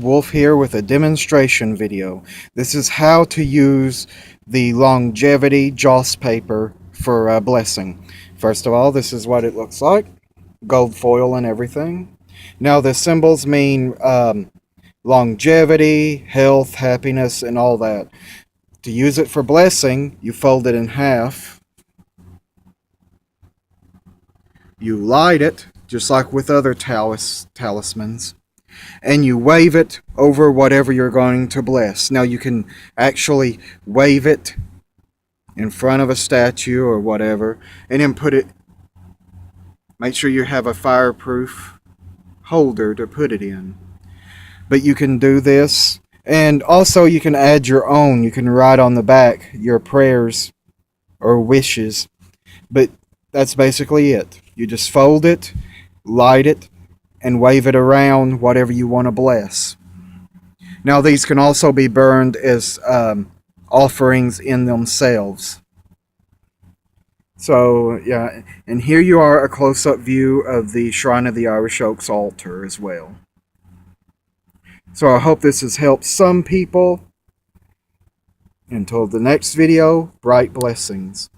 Wolf here with a demonstration video. This is how to use the longevity joss paper for a blessing. First of all, this is what it looks like. Gold foil and everything. Now the symbols mean longevity, health, happiness, and all that. To use it for blessing, you fold it in half. You light it, just like with other talismans. And you wave it over whatever you're going to bless. Now you can actually wave it in front of a statue or whatever, and then make sure you have a fireproof holder to put it in. But you can do this, and also you can add your own. You can write on the back your prayers or wishes, but that's basically it. You just fold it, light it, and wave it around whatever you want to bless. Now these can also be burned as offerings in themselves. So yeah, and here you are, a close-up view of the Shrine of the Irish Oaks altar as well. So I hope this has helped some people. Until the next video, bright blessings.